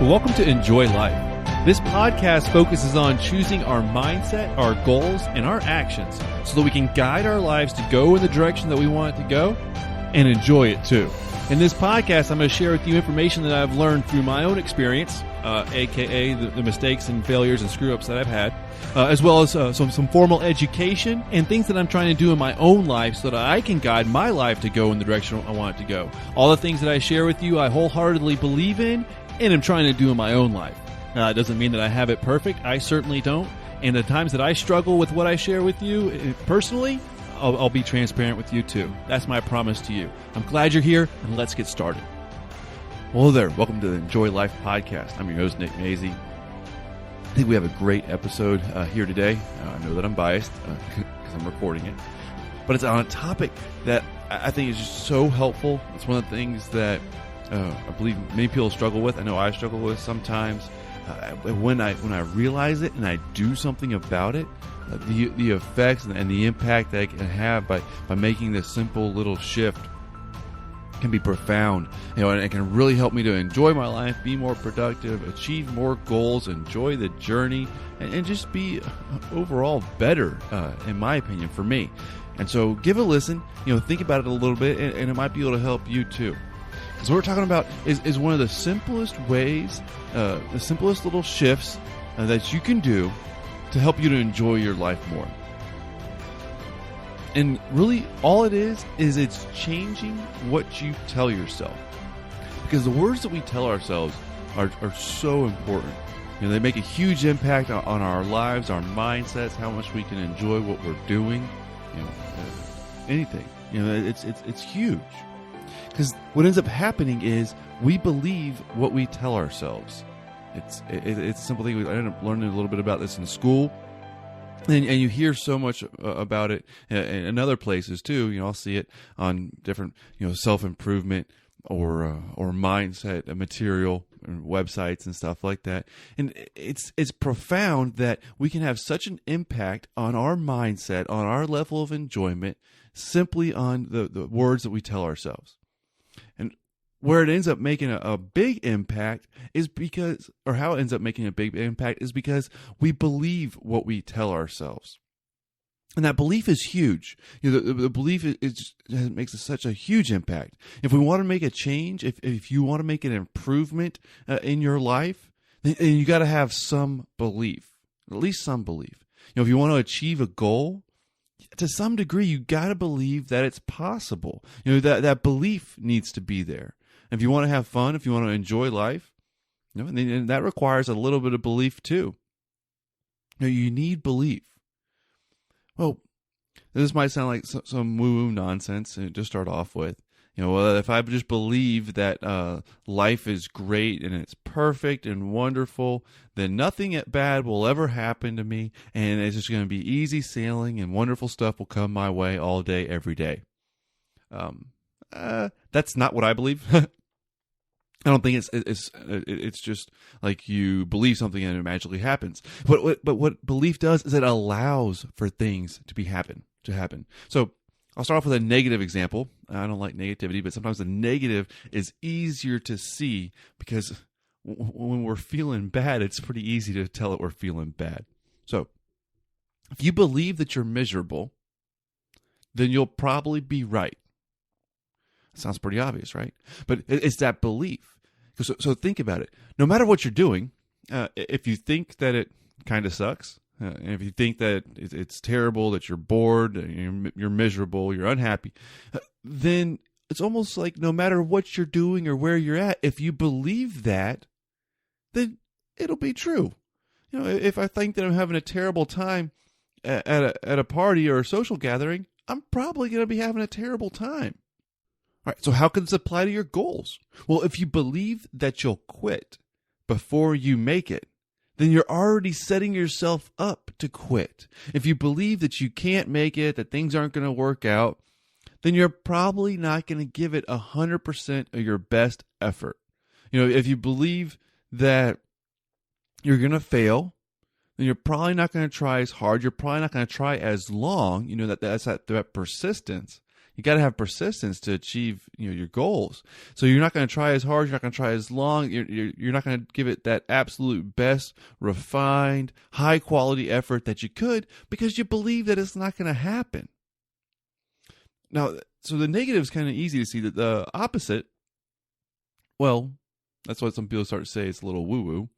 Well, welcome to Enjoy Life. This podcast focuses on choosing our mindset, our goals, and our actions so that we can guide our lives to go in the direction that we want it to go and enjoy it too. In this podcast, I'm going to share with you information that I've learned through my own experience, aka the mistakes and failures and screw-ups that I've had, as well as some formal education and things that I'm trying to do in my own life so that I can guide my life to go in the direction I want it to go. All the things that I share with you, I wholeheartedly believe in and I'm trying to do in my own life. It doesn't mean that I have it perfect. I certainly don't. And the times that I struggle with what I share with you personally, I'll be transparent with you too. That's my promise to you. I'm glad you're here, and let's get started. Hello there. Welcome to the Enjoy Life podcast. I'm your host, Nick Mazey. I think we have a great episode here today. I know that I'm biased because I'm recording it. But it's on a topic that I think is just so helpful. It's one of the things that I believe many people struggle with. I know I struggle with sometimes. When I realize it and I do something about it, the effects and the impact that I can have by making this simple little shift can be profound. And it can really help me to enjoy my life, be more productive, achieve more goals, enjoy the journey, and just be overall better, in my opinion, for me. And so give it a listen, think about it a little bit, and it might be able to help you too. Because what we're talking about is one of the simplest ways, the simplest little shifts that you can do to help you to enjoy your life more. And really, all it is it's changing what you tell yourself. Because the words that we tell ourselves are so important. They make a huge impact on our lives, our mindsets, how much we can enjoy what we're doing, anything. It's huge. Because what ends up happening is we believe what we tell ourselves. It's a simple thing. I ended up learning a little bit about this in school, and you hear so much about it in other places too. I'll see it on different self-improvement or mindset material and websites and stuff like that. And it's profound that we can have such an impact on our mindset, on our level of enjoyment, simply on the words that we tell ourselves. And where it ends up making a big impact is because, or how it ends up making a big impact is because we believe what we tell ourselves. And that belief is huge. The belief makes such a huge impact. If we want to make a change, if you want to make an improvement in your life, then you got to have some belief, at least some belief. If you want to achieve a goal, to some degree, you got to believe that it's possible. That belief needs to be there. If you want to have fun, if you want to enjoy life, and that requires a little bit of belief too. You need belief. Well, this might sound like some woo-woo nonsense to start off with. If I just believe that life is great and it's perfect and wonderful, then nothing bad will ever happen to me, and it's just going to be easy sailing and wonderful stuff will come my way all day, every day. That's not what I believe. I don't think it's just like you believe something and it magically happens. But what belief does is it allows for things to happen. So I'll start off with a negative example. I don't like negativity, but sometimes the negative is easier to see because when we're feeling bad, it's pretty easy to tell that we're feeling bad. So if you believe that you're miserable, then you'll probably be right. Sounds pretty obvious, right? But it's that belief. So think about it. No matter what you're doing, if you think that it kind of sucks, and if you think that it's terrible, that you're bored, you're miserable, you're unhappy, then it's almost like no matter what you're doing or where you're at, if you believe that, then it'll be true. If I think that I'm having a terrible time at a party or a social gathering, I'm probably going to be having a terrible time. All right, so how can this apply to your goals? Well, if you believe that you'll quit before you make it, then you're already setting yourself up to quit. If you believe that you can't make it, that things aren't going to work out, then you're probably not going to give it 100% of your best effort. If you believe that you're going to fail, then you're probably not going to try as hard. You're probably not going to try as long. That's that persistence. You got to have persistence to achieve, your goals. So you're not going to try as hard. You're not going to try as long. You're not going to give it that absolute best, refined, high quality effort that you could because you believe that it's not going to happen. Now, so the negative is kind of easy to see. That the opposite, well, that's what some people start to say. It's a little woo-woo.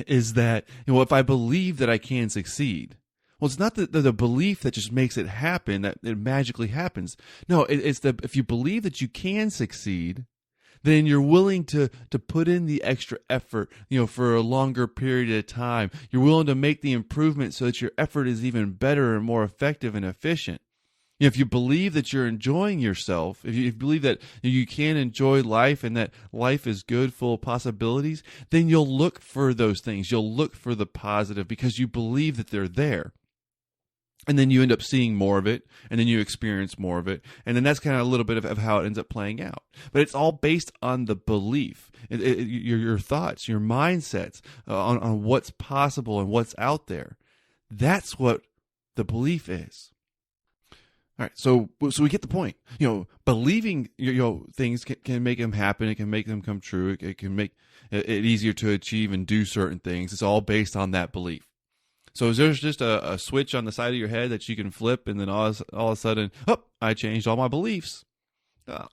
Is that, if I believe that I can succeed, well, it's not the belief that just makes it happen, that it magically happens. No, it's if you believe that you can succeed, then you're willing to put in the extra effort, for a longer period of time. You're willing to make the improvement so that your effort is even better and more effective and efficient. If you believe that you're enjoying yourself, if you believe that you can enjoy life and that life is good, full of possibilities, then you'll look for those things. You'll look for the positive because you believe that they're there. And then you end up seeing more of it, and then you experience more of it. And then that's kind of a little bit of how it ends up playing out. But it's all based on the belief, your thoughts, your mindsets on what's possible and what's out there. That's what the belief is. All right, so we get the point. Believing things can make them happen. It can make them come true. It can make it easier to achieve and do certain things. It's all based on that belief. So is there just a switch on the side of your head that you can flip, and then all of a sudden, I changed all my beliefs?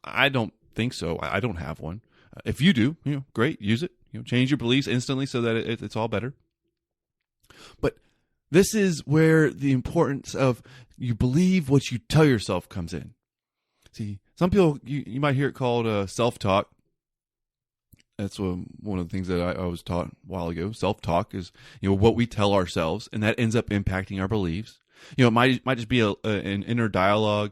I don't think so. I don't have one. If you do, great, use it. Change your beliefs instantly so that it's all better. But this is where the importance of you believe what you tell yourself comes in. See, some people, you might hear it called self-talk. That's one of the things that I was taught a while ago. Self-talk is, what we tell ourselves, and that ends up impacting our beliefs. It might just be an inner dialogue.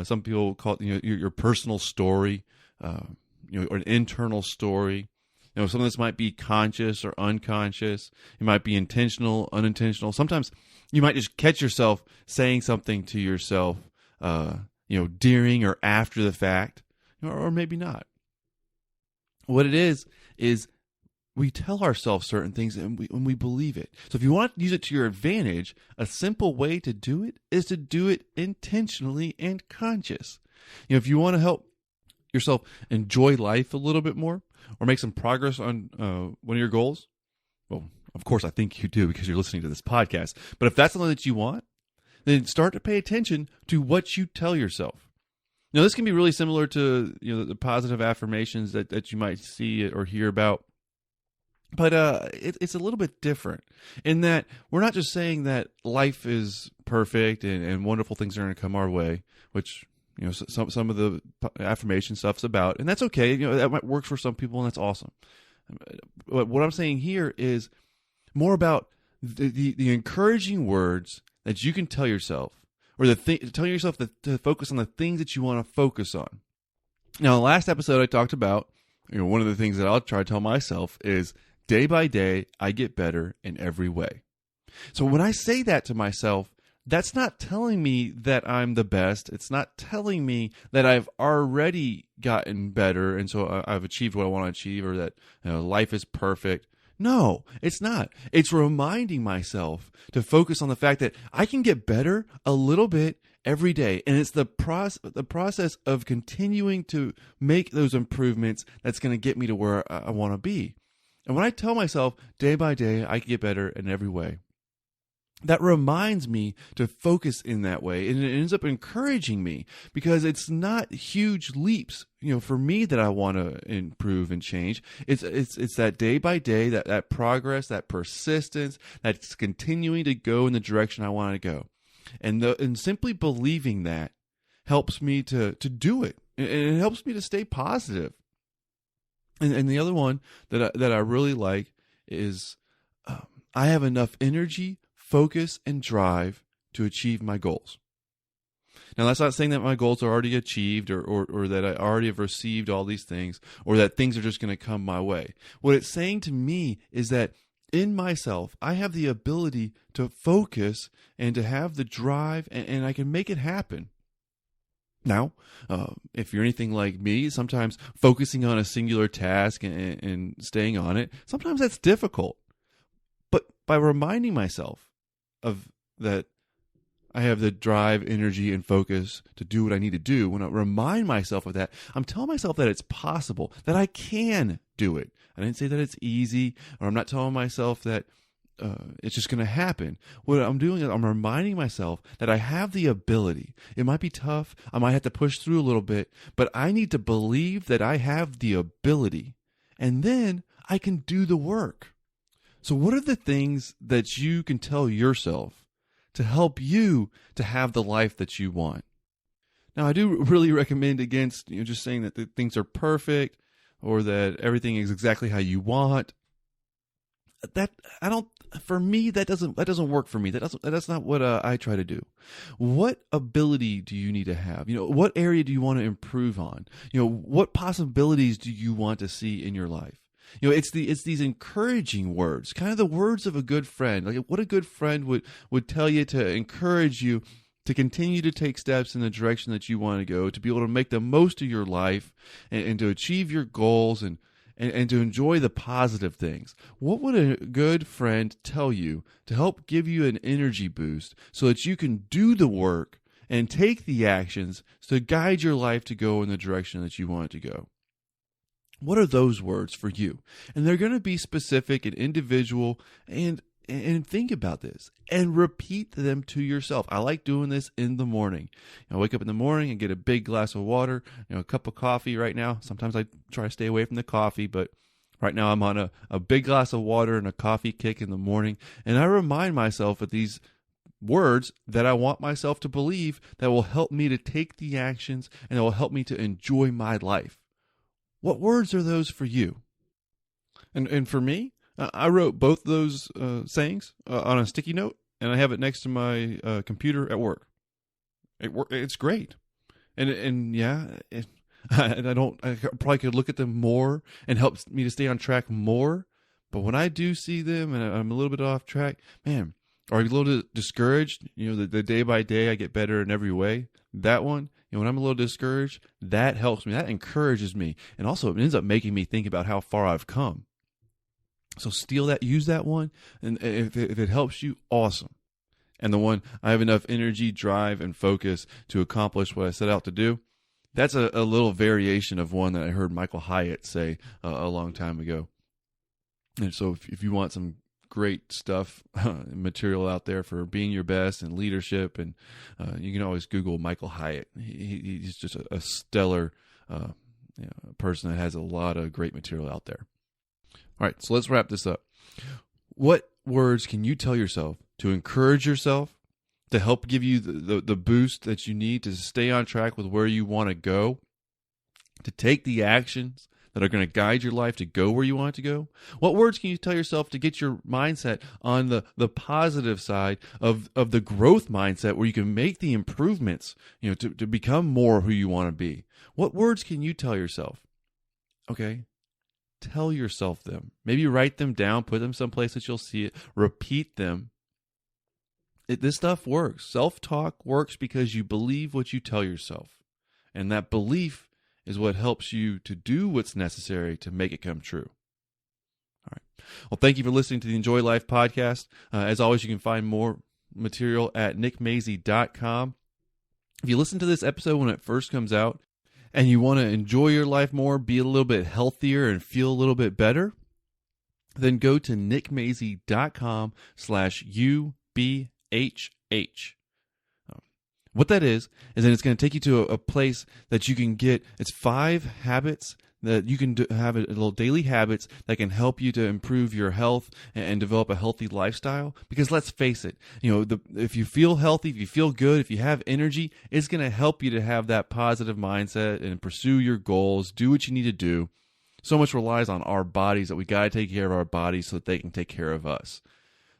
Some people call it, your personal story, or an internal story. Some of this might be conscious or unconscious. It might be intentional, unintentional. Sometimes you might just catch yourself saying something to yourself, during or after the fact, or maybe not. What it is we tell ourselves certain things and we believe it. So if you want to use it to your advantage, a simple way to do it is to do it intentionally and conscious. If you want to help yourself enjoy life a little bit more, or make some progress on one of your goals, well, of course, I think you do because you're listening to this podcast. But if that's something that you want, then start to pay attention to what you tell yourself. Now, this can be really similar to the positive affirmations that you might see or hear about. But it's a little bit different in that we're not just saying that life is perfect and wonderful things are going to come our way, which some of the affirmation stuff's about, and that's okay. That might work for some people, and that's awesome. But what I'm saying here is more about the encouraging words that you can tell yourself, or telling yourself to focus on the things that you want to focus on. Now, in the last episode, I talked about one of the things that I'll try to tell myself is day by day, I get better in every way. So when I say that to myself, that's not telling me that I'm the best. It's not telling me that I've already gotten better and so I've achieved what I want to achieve, or that life is perfect. No, it's not. It's reminding myself to focus on the fact that I can get better a little bit every day. And it's the process of continuing to make those improvements that's going to get me to where I want to be. And when I tell myself day by day I can get better in every way, that reminds me to focus in that way, and it ends up encouraging me because it's not huge leaps, for me that I want to improve and change. It's that day by day, that progress, that persistence, that's continuing to go in the direction I want to go, and simply believing that helps me to do it, and it helps me to stay positive. And the other one that I really like is I have enough energy, focus, and drive to achieve my goals. Now, that's not saying that my goals are already achieved or that I already have received all these things, or that things are just going to come my way. What it's saying to me is that in myself, I have the ability to focus and to have the drive, and I can make it happen. Now, if you're anything like me, sometimes focusing on a singular task and staying on it, sometimes that's difficult. But by reminding myself of that, I have the drive, energy, and focus to do what I need to do. When I remind myself of that, I'm telling myself that it's possible, that I can do it. I didn't say that it's easy, or I'm not telling myself that it's just going to happen. What I'm doing is I'm reminding myself that I have the ability. It might be tough. I might have to push through a little bit, but I need to believe that I have the ability, and then I can do the work. So what are the things that you can tell yourself to help you to have the life that you want? Now, I do really recommend against just saying that things are perfect or that everything is exactly how you want. That I don't. For me, that doesn't work for me. That's not what I try to do. What ability do you need to have? What area do you want to improve on? What possibilities do you want to see in your life? It's these encouraging words, kind of the words of a good friend. Like what a good friend would tell you to encourage you to continue to take steps in the direction that you want to go, to be able to make the most of your life and to achieve your goals and to enjoy the positive things. What would a good friend tell you to help give you an energy boost so that you can do the work and take the actions to guide your life to go in the direction that you want it to go? What are those words for you? And they're going to be specific and individual, and think about this and repeat them to yourself. I like doing this in the morning. I wake up in the morning and get a big glass of water, a cup of coffee right now. Sometimes I try to stay away from the coffee, but right now I'm on a big glass of water and a coffee kick in the morning. And I remind myself of these words that I want myself to believe that will help me to take the actions and that will help me to enjoy my life. What words are those for you? And for me, I wrote both those sayings on a sticky note, and I have it next to my computer at work. It's great, and yeah, and I probably could look at them more and help me to stay on track more. But when I do see them and I'm a little bit off track, man, or a little discouraged, the day by day I get better in every way. That one, when I'm a little discouraged, that helps me. That encourages me, and also it ends up making me think about how far I've come. So steal that, use that one, and if it helps you, awesome. And the one, I have enough energy, drive, and focus to accomplish what I set out to do. That's a little variation of one that I heard Michael Hyatt say a long time ago. And so if you want some great stuff, material out there for being your best and leadership, and you can always Google Michael Hyatt. He's just a stellar person that has a lot of great material out there. All right, so let's wrap this up. What words can you tell yourself to encourage yourself, to help give you the boost that you need to stay on track with where you want to go, to take the actions that are going to guide your life to go where you want it to go? What words can you tell yourself to get your mindset on the positive side of the growth mindset, where you can make the improvements, to become more who you want to be? What words can you tell yourself? Okay. Tell yourself them. Maybe write them down, put them someplace that you'll see it, repeat them. This stuff works. Self-talk works because you believe what you tell yourself. And that belief is what helps you to do what's necessary to make it come true. All right. Well, thank you for listening to the Enjoy Life podcast. As always, you can find more material at nickmazy.com. If you listen to this episode when it first comes out, and you want to enjoy your life more, be a little bit healthier, and feel a little bit better, then go to nickmazy.com/UBHH. What that is that it's going to take you to a place that you can get. It's 5 habits that you can have little daily habits that can help you to improve your health and develop a healthy lifestyle. Because let's face it, if you feel healthy, if you feel good, if you have energy, it's going to help you to have that positive mindset and pursue your goals, do what you need to do. So much relies on our bodies that we got to take care of our bodies so that they can take care of us.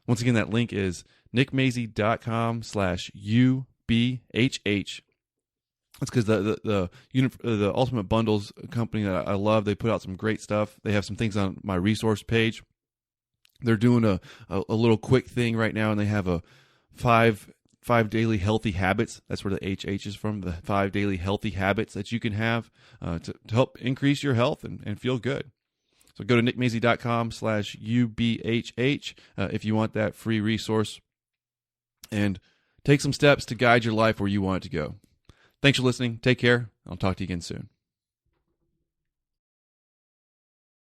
Once again, that link is nickmazy.com/UBHH. That's because the Ultimate Bundles company that I love, they put out some great stuff. They have some things on my resource page. They're doing a little quick thing right now, and they have a 5 daily healthy habits. That's where the HH is from, the 5 daily healthy habits that you can have to help increase your health and feel good. So go to nickmazy.com/UBHH if you want that free resource. And Take some steps to guide your life where you want it to go. Thanks for listening. Take care. I'll talk to you again soon.